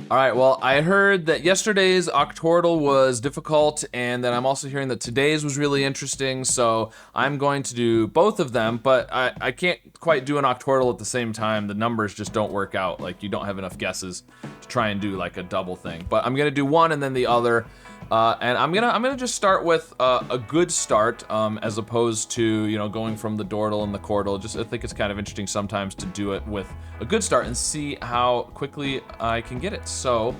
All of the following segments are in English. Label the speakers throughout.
Speaker 1: All right, well, I heard that yesterday's Octordle was difficult, and then I'm also hearing that today's was really interesting, so I'm going to do both of them, but I can't quite do an Octordle at the same time. The numbers just don't work out. Like, you don't have enough guesses to try and do like a double thing. But I'm gonna do one and then the other, and I'm gonna just start with a good start, as opposed to going from the Dordle and the Cordle. I think it's kind of interesting sometimes to do it with a good start and see how quickly I can get it. So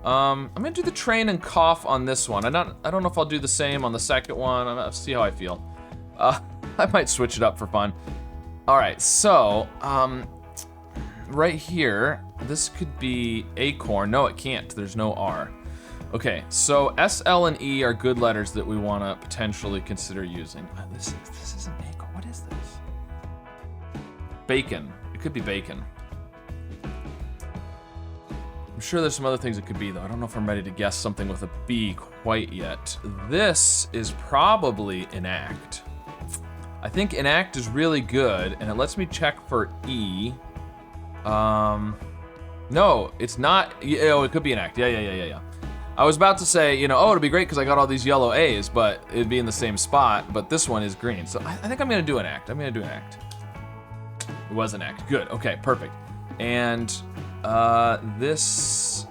Speaker 1: I'm gonna do the train and cough on this one. I don't know if I'll do the same on the second one. I'm gonna see how I feel. I might switch it up for fun. All right, so right here, this could be acorn. No, it can't. There's no R. Okay, so S, L, and E are good letters that we want to potentially consider using. This isn't acorn. What is this? Bacon. It could be bacon. I'm sure there's some other things it could be, though. I don't know if I'm ready to guess something with a B quite yet. This is probably enact. I think enact is really good, and it lets me check for E. No, it's not. Oh, it could be enact. Yeah. I was about to say, oh, it'd be great because I got all these yellow A's, but it'd be in the same spot, but this one is green. So I think I'm gonna do enact. It was enact. Good, okay, perfect. And this,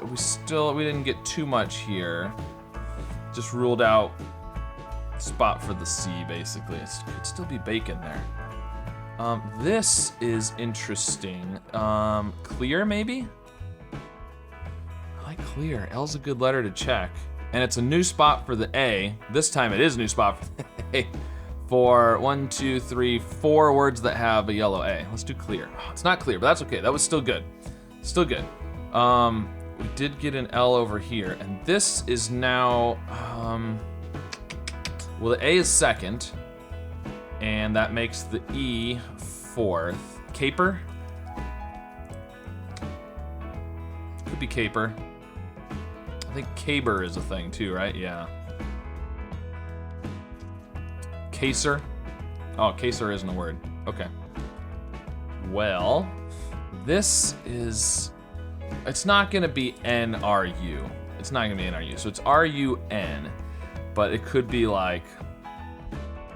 Speaker 1: we didn't get too much here. Just ruled out spot for the C, basically. It could still be bacon there. This is interesting. Clear, maybe? I like clear. L's a good letter to check. And it's a new spot for the A. This time it is a new spot for the A. For 1, 2, 3, 4 words that have a yellow A. Let's do clear. Oh, it's not clear, but that's okay. That was still good. Still good. We did get an L over here, and this is now, well, the A is second, and that makes the E fourth. Caper? Could be caper. I think caber is a thing too, right? Yeah. Caser? Oh, caser isn't a word. Okay. Well, this is, it's not gonna be N-R-U. It's not gonna be N-R-U, so it's R-U-N, but it could be like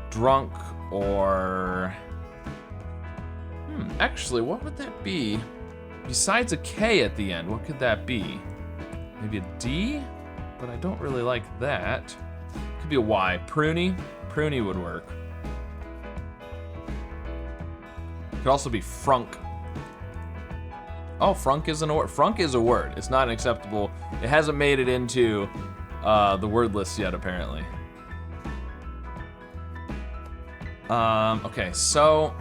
Speaker 1: drunk or, actually, what would that be? Besides a K at the end, what could that be? Maybe a D? But I don't really like that. Could be a Y. Pruny? Pruny would work. Could also be frunk. Oh, frunk isn't a word. Frunk is a word. It's not an acceptable. It hasn't made it into the word list yet, apparently. Okay, so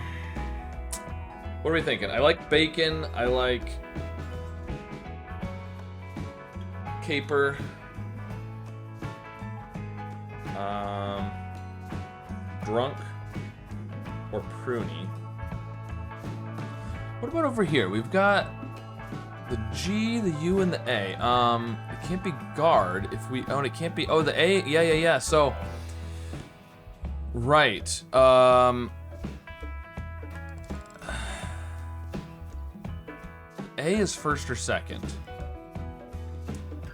Speaker 1: what are we thinking? I like bacon. I like caper. Drunk or pruny. What about over here? We've got the G, the U, and the A. It can't be guard if we, oh, and it can't be, oh, the A, yeah. So, right. A is first or second.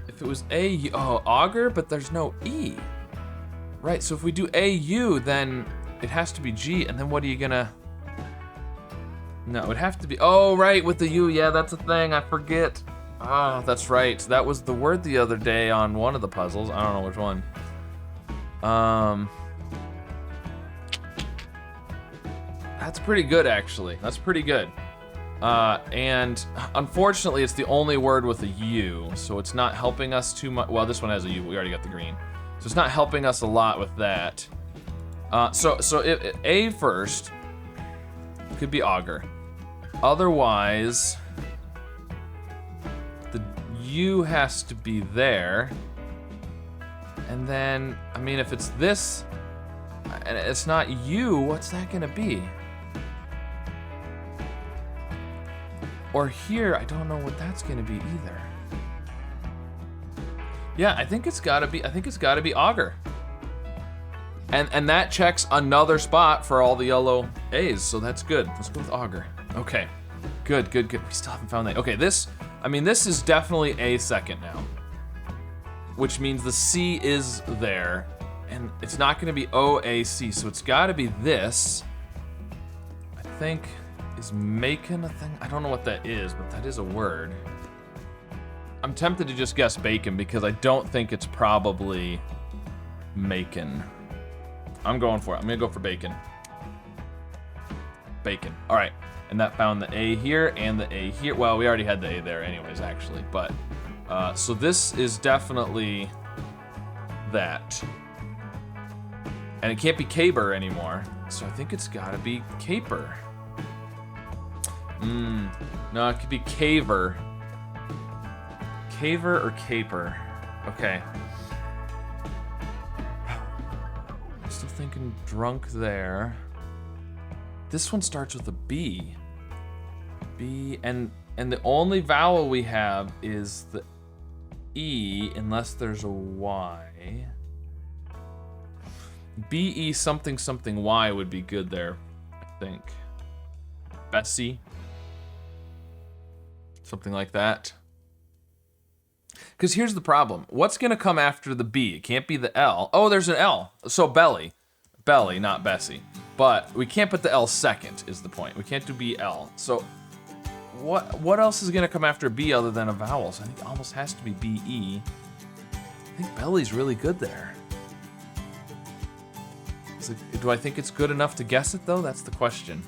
Speaker 1: If it was A, oh, auger, but there's no E. Right, so if we do AU, then it has to be G, and then what are you gonna... No, it would have to be, oh, right, with the U, yeah, that's a thing, I forget. Oh, that's right, that was the word the other day on one of the puzzles, I don't know which one. That's pretty good, actually, that's pretty good. And unfortunately, it's the only word with a U, so it's not helping us too much. Well, this one has a U, we already got the green. So it's not helping us a lot with that. So if A first, could be auger. Otherwise, the U has to be there. And then, I mean, if it's this, and it's not U, what's that gonna be? Or here, I don't know what that's gonna be either. Yeah, I think it's gotta be auger. And that checks another spot for all the yellow A's, so that's good. Let's go with auger. Okay, good. We still haven't found that. Okay, this I mean, this is definitely a second now, which means the C is there, and it's not gonna be OAC, so it's gotta be this. I think, is macon a thing? I don't know what that is, but that is a word. I'm tempted to just guess bacon because I don't think it's probably macon. I'm going for it. I'm gonna go for bacon. Bacon. All right, and that found the A here and the A here. Well, we already had the A there anyways, actually, but so this is definitely that. And it can't be caber anymore, so I think it's gotta be caper. No, it could be caver. Caver or caper? Okay. I'm still thinking drunk there. This one starts with a B. B, and the only vowel we have is the E, unless there's a Y. B-E something something Y would be good there, I think. Bessie. Something like that. Because here's the problem. What's going to come after the B? It can't be the L. Oh, there's an L. So belly. Belly, not Bessie. But we can't put the L second, is the point. We can't do B-L. So what else is going to come after B other than a vowel? So I think it almost has to be B-E. I think belly's really good there. Do I think it's good enough to guess it, though? That's the question.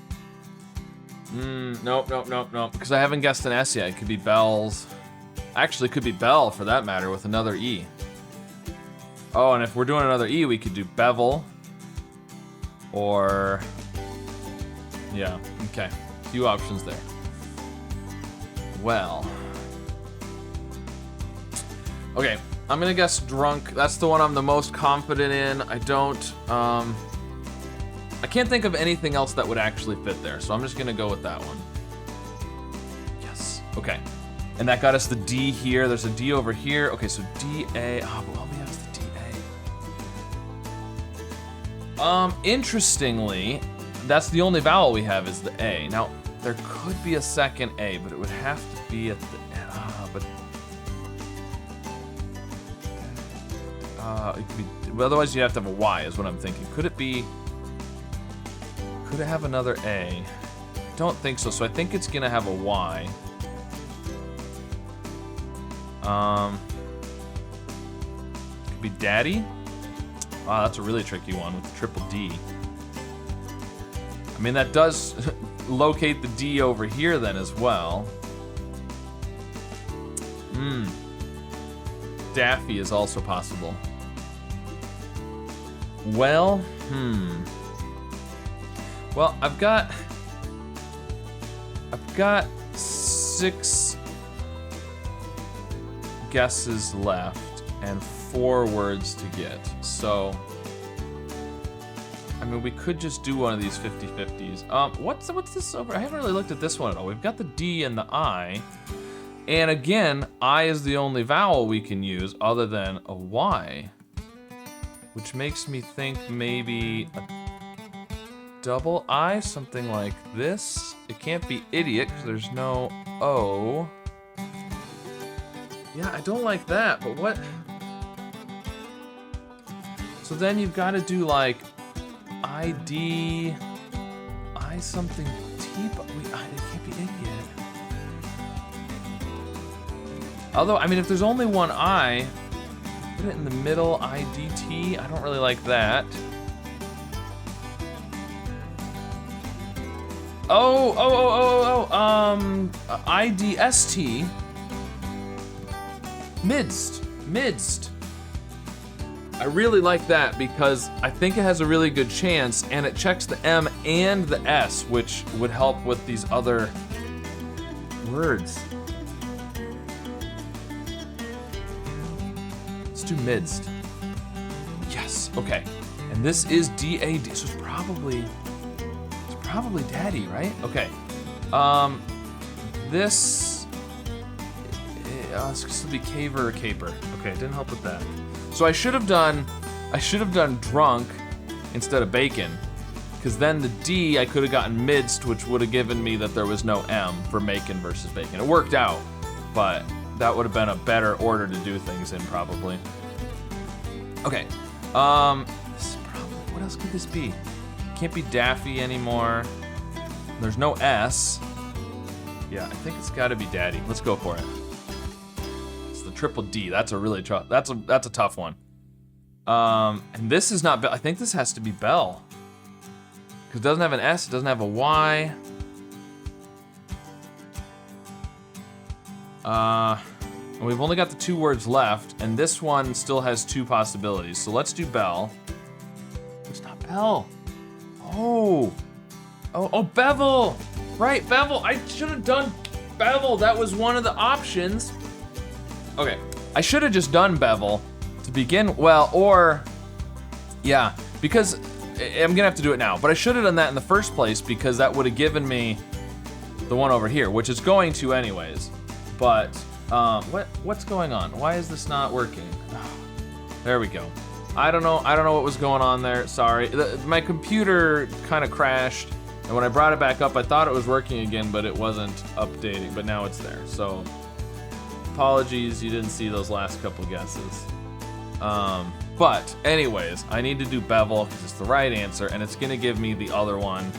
Speaker 1: Nope. Because I haven't guessed an S yet. It could be bells. Actually, it could be bell, for that matter, with another E. Oh, and if we're doing another E, we could do bevel. Or... yeah, okay. A few options there. Well... okay, I'm gonna guess drunk. That's the one I'm the most confident in. I don't... I can't think of anything else that would actually fit there, so I'm just gonna go with that one. Yes, okay. And that got us the D here. There's a D over here. Okay, so D-A. Oh, but all we have is the D-A. Interestingly, that's the only vowel we have is the A. Now, there could be a second A, but it would have to be at the it could be, well, otherwise you have to have a Y is what I'm thinking. Could it be, could it have another A? Don't think so, so I think it's gonna have a Y. Could be daddy. Wow, that's a really tricky one with the triple D. I mean, that does locate the D over here then as well. Daffy is also possible. Well, well, I've got 6 guesses left and 4 words to get. So, I mean, we could just do one of these 50-50s. What's this over? I haven't really looked at this one at all. We've got the D and the I. And again, I is the only vowel we can use other than a Y. Which makes me think maybe a double I, something like this. It can't be idiot because there's no O. Yeah, I don't like that, but what? So then you've got to do like ID, I something T, but it can't be idiot. Although, I mean, if there's only one I, put it in the middle, IDT. I don't really like that. IDST. Midst. I really like that because I think it has a really good chance and it checks the M and the S, which would help with these other words. Let's do midst. Yes, okay. And this is D-A-D, so it's probably daddy, right? Okay. This could be caver or caper. Okay, it didn't help with that. So I should have done drunk instead of bacon, because then the D I could have gotten midst, which would have given me that there was no M for macon versus bacon. It worked out. but that would have been a better order to do things in, probably. Okay, this is probably, what else could this be? Can't be Daffy anymore. There's no S. Yeah, I think it's gotta be Daddy. Let's go for it. It's the triple D. That's a really tough, that's a tough one. And this is not Belle. I think this has to be Belle. Because it doesn't have an S, it doesn't have a Y. And we've only got the 2 words left, and this one still has 2 possibilities. So let's do Belle. It's not Belle. Oh, Bevel. Right, Bevel. I should have done Bevel. That was one of the options. Okay, I should have just done Bevel to begin. Well, or, yeah, because I'm gonna have to do it now. But I should have done that in the first place because that would have given me the one over here, which is going to anyways. But what's going on? Why is this not working? There we go. I don't know what was going on there. Sorry, my computer kind of crashed, and when I brought it back up, I thought it was working again, but it wasn't updating. But now it's there. So apologies, you didn't see those last couple guesses. But anyways, I need to do Bevel because it's the right answer, and it's gonna give me the other one.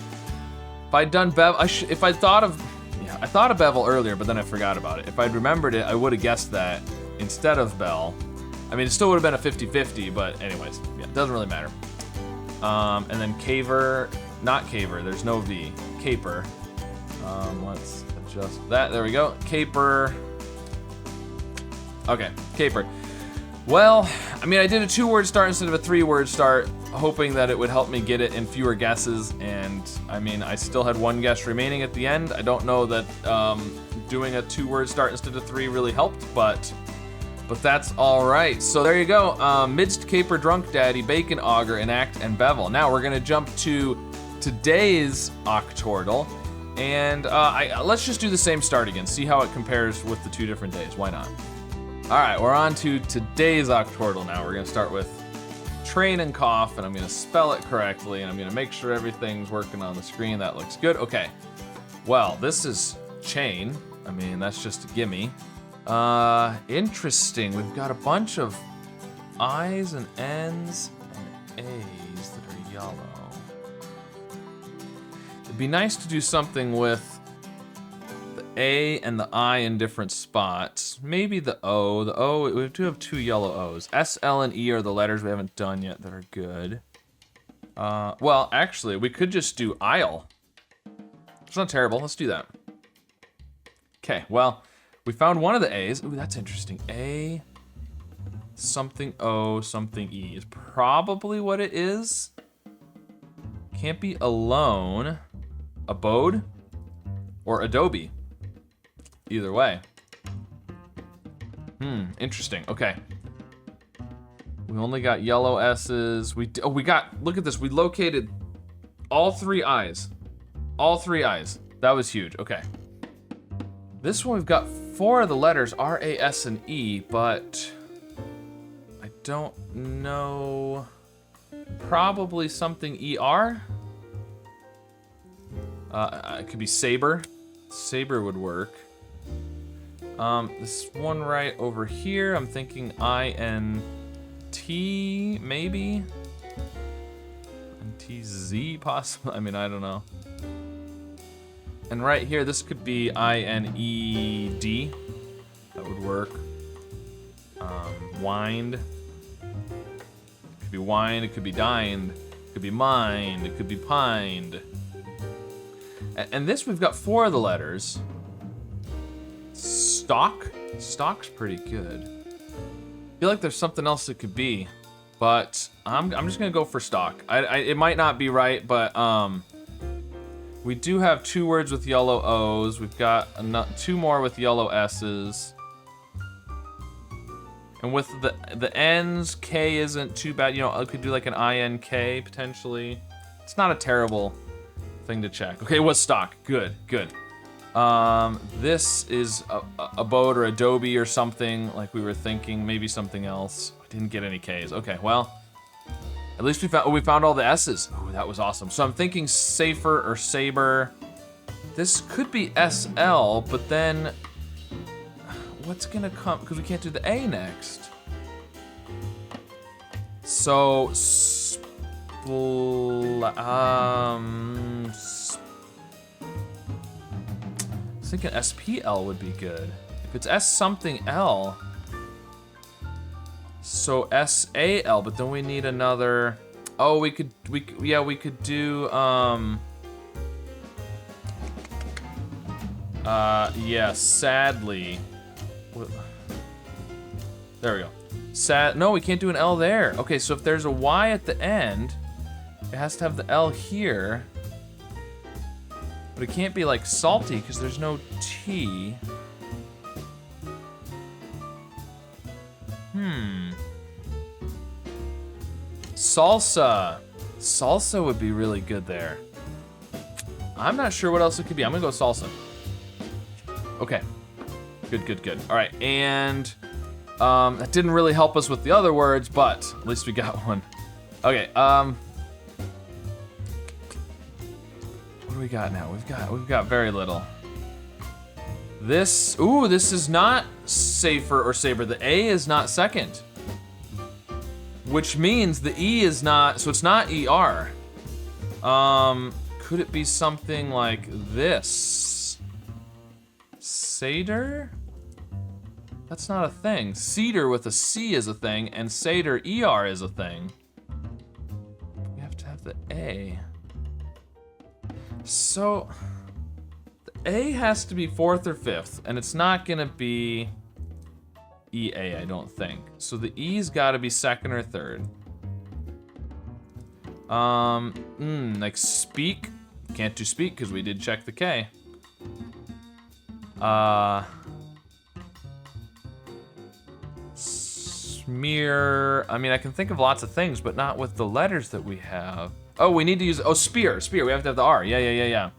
Speaker 1: If I'd done Bevel, if I thought of. Yeah, I thought of Bevel earlier, but then I forgot about it. If I'd remembered it, I would have guessed that instead of Belle. I mean, it still would have been a 50-50, but anyways, yeah, it doesn't really matter. And then Caver, not Caver, there's no V. Caper. Let's adjust that, there we go. Caper. Okay, Caper. Well, I mean, I did a 2-word start instead of a 3-word start, hoping that it would help me get it in fewer guesses, and I mean, I still had 1 guess remaining at the end. I don't know that doing a 2-word start instead of 3 really helped, but that's all right. So there you go, Midst, Caper, Drunk Daddy, Bacon, Augur, Enact, and Bevel. Now we're gonna jump to today's Octordle, and let's just do the same start again, see how it compares with the 2 different days, why not? All right, we're on to today's Octordle now. We're gonna start with Train and Cough, and I'm gonna spell it correctly, and I'm gonna make sure everything's working on the screen. That looks good. Okay, well, this is chain. I mean, that's just a gimme. Interesting. We've got a bunch of I's and N's and A's that are yellow. It'd be nice to do something with the A and the I in different spots. Maybe the O. The O, we do have 2 yellow O's. S, L, and E are the letters we haven't done yet that are good. Well, actually, we could just do aisle. It's not terrible. Let's do that. Okay, well, we found one of the A's. Ooh, that's interesting. A, something O, something E is probably what it is. Can't be alone. Abode or Adobe. Either way. Interesting. Okay. We only got yellow S's. We got, look at this. We located all 3 I's. All 3 I's. That was huge. Okay. This one we've got 4 of the letters R, A, S, and E, but I don't know. Probably something ER. It could be Saber. Saber would work. This one right over here, I'm thinking I-N-T, maybe? N-T-Z, possibly? I mean, I don't know. And right here, this could be I-N-E-D. That would work. Wind. It could be wind, it could be dined. It could be mind, it could be pined. And this, we've got 4 of the letters. Stock? Stock's pretty good. I feel like there's something else it could be, but I'm just gonna go for stock. It might not be right, but we do have 2 words with yellow O's. We've got 2 more with yellow S's. And with the N's, K isn't too bad. You know, I could do like an I-N-K potentially. It's not a terrible thing to check. Okay, it was stock. Good, good. This is Abode or Adobe or something like we were thinking. Maybe something else. I didn't get any K's. Okay, well, at least we found all the S's. Oh, that was awesome. So I'm thinking Safer or Saber. This could be SL, but then what's gonna come? Because we can't do the A next. So, I was thinking SPL would be good. If it's S something L, so SAL, but then we need another. Oh, we could do yeah, sadly. There we go. No, we can't do an L there. Okay, so if there's a Y at the end, it has to have the L here. But it can't be like salty because there's no T. Salsa. Salsa would be really good there. I'm not sure what else it could be. I'm gonna go salsa. Okay. Good. All right, and that didn't really help us with the other words, but at least we got one. Okay, what do we got now? We've got very little. This is not safer or saber. The A is not second, which means the E is not, so it's not ER. Could it be something like this? Seder? That's not a thing. Cedar with a C is a thing, and Seder ER is a thing. We have to have the A. So, the A has to be 4th or 5th, and it's not gonna be EA, I don't think. So the E's gotta be 2nd or 3rd. Like speak. Can't do speak because we did check the K. Smear. I mean, I can think of lots of things, but not with the letters that we have. Oh, we need to use, spear. We have to have the R. Yeah.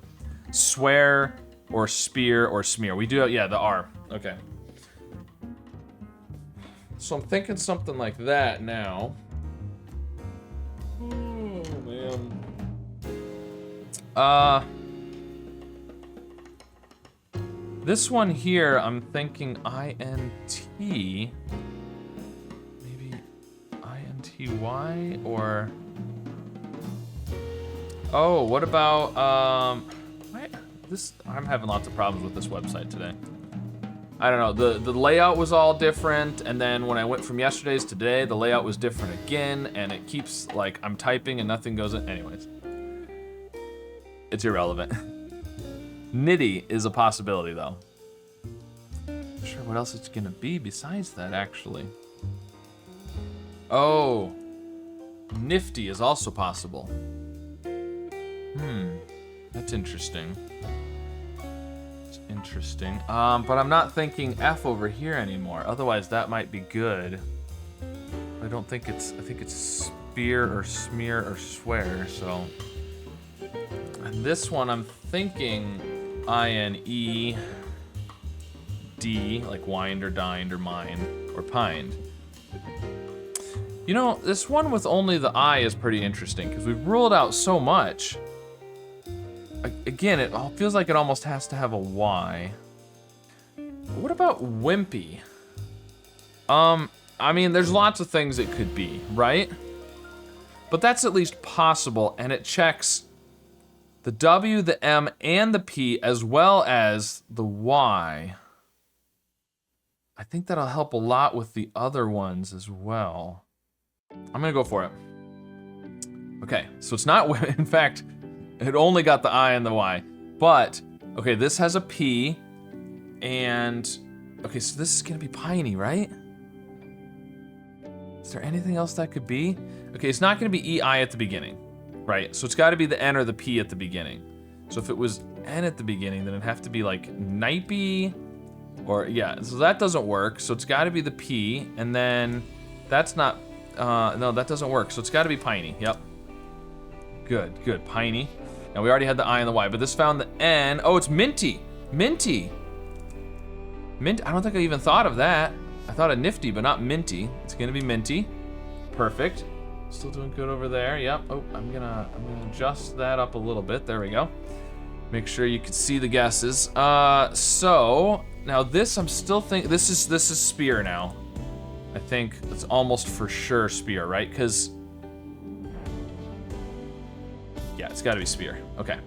Speaker 1: Swear or spear or smear. We do have, yeah, the R. Okay. So I'm thinking something like that now. Oh, man. This one here, I'm thinking INT. Maybe INTY or... Oh, what about, I'm having lots of problems with this website today. I don't know, the layout was all different, and then when I went from yesterday's to today, the layout was different again, and it keeps, like, I'm typing and nothing goes in. Anyways. It's irrelevant. Nitty is a possibility, though. Not sure what else it's gonna be besides that, actually. Oh. Nifty is also possible. That's interesting. It's interesting. But I'm not thinking F over here anymore. Otherwise, that might be good. I don't think it's, I think it's spear or smear or swear, so. And this one, I'm thinking INED, like wined or dined or mined or pined. You know, this one with only the I is pretty interesting because we've ruled out so much. Again, it all feels like it almost has to have a Y. What about wimpy? I mean, there's lots of things it could be, right? But that's at least possible, and it checks the W, the M, and the P, as well as the Y. I think that'll help a lot with the other ones as well. I'm gonna go for it. Okay, so it's not, in fact, it only got the I and the Y. But, okay, this has a P, and, okay, so this is gonna be piney, right? Is there anything else that could be? Okay, it's not gonna be EI at the beginning, right? So it's gotta be the N or the P at the beginning. So if it was N at the beginning, then it'd have to be like Nipey, or yeah, so that doesn't work. So it's gotta be the P, and then that's not, no, that doesn't work. So it's gotta be piney, yep. Good, piney. Now we already had the I and the Y, but this found the N. Oh, it's minty, minty. Mint, I don't think I even thought of that. I thought of nifty, but not minty. It's gonna be minty. Perfect. Still doing good over there. Yep. Oh, I'm gonna adjust that up a little bit. There we go. Make sure you can see the guesses. So now this, I'm still thinking this is spear now. I think it's almost for sure spear, right? Because yeah, it's got to be spear. Okay,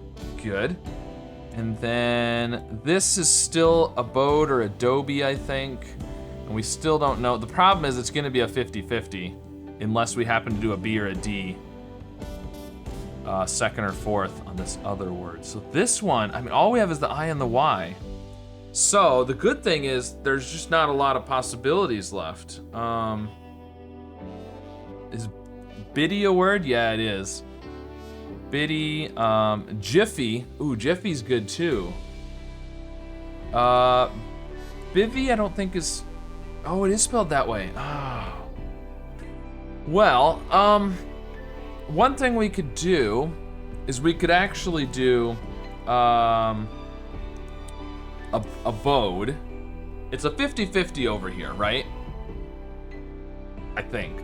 Speaker 1: good. And then this is still abode or adobe, I think. And we still don't know. The problem is it's going to be a 50-50 unless we happen to do a B or a D. Second or fourth on this other word. So this one, I mean, all we have is the I and the Y. So the good thing is there's just not a lot of possibilities left. Is biddy a word? Yeah, it is. Biddy, Jiffy. Ooh, Jiffy's good too. Bivy, I don't think is. Oh, it is spelled that way. Oh. Well, one thing we could do is we could actually do abode. It's a 50-50 over here, right? I think.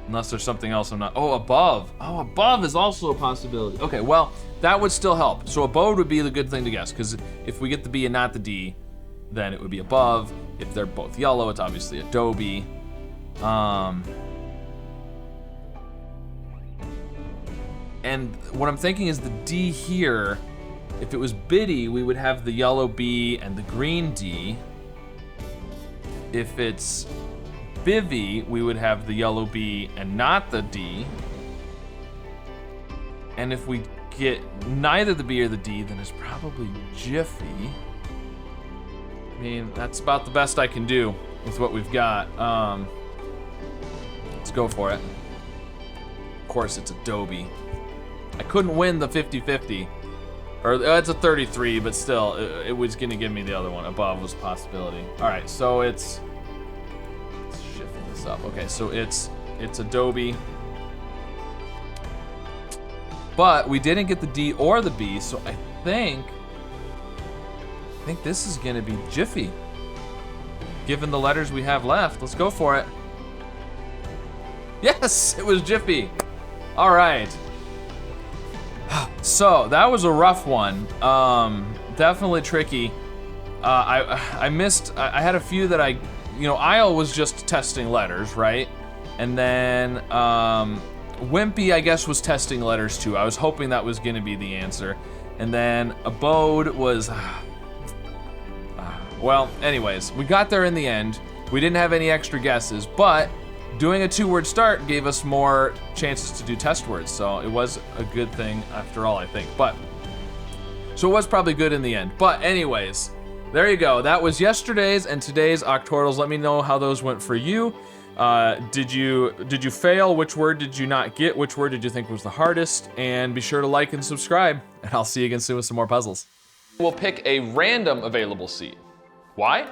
Speaker 1: Unless there's something else I'm not. Oh, above. Oh, above is also a possibility. Okay, well, that would still help. So abode would be the good thing to guess, because if we get the B and not the D, then it would be above. If they're both yellow, it's obviously adobe. And what I'm thinking is the D here, if it was biddy, we would have the yellow B and the green D. If it's bivy, we would have the yellow B and not the D. And if we get neither the B or the D, then it's probably jiffy. I mean, that's about the best I can do with what we've got. Let's go for it. Of course, it's adobe. I couldn't win the 50-50. Or it's a 33, but still, it was gonna give me the other one. Above was a possibility. All right, so it's shifting this up. Okay, so it's adobe. But we didn't get the D or the B, so I think this is gonna be jiffy. Given the letters we have left, let's go for it. Yes, it was jiffy. All right. So that was a rough one. Definitely tricky. I missed. I had a few that Isle was just testing letters, right? And then Wimpy, I guess, was testing letters too. I was hoping that was going to be the answer. And then Abode was. Well, anyways, we got there in the end. We didn't have any extra guesses, but doing a 2-word start gave us more chances to do test words, so it was a good thing after all, I think. So it was probably good in the end. But anyways, there you go. That was yesterday's and today's Octordles. Let me know how those went for you. Did you fail? Which word did you not get? Which word did you think was the hardest? And be sure to like and subscribe, and I'll see you again soon with some more puzzles. We'll pick a random available seat. Why?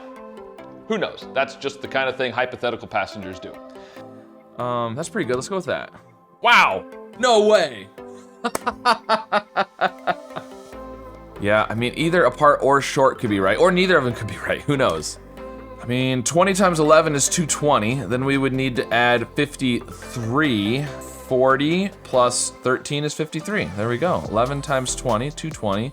Speaker 1: Who knows? That's just the kind of thing hypothetical passengers do. That's pretty good. Let's go with that. Wow! No way! Yeah, I mean, either apart or short could be right, or neither of them could be right. Who knows? I mean, 20 times 11 is 220. Then we would need to add 53. 40 plus 13 is 53. There we go. 11 times 20, 220.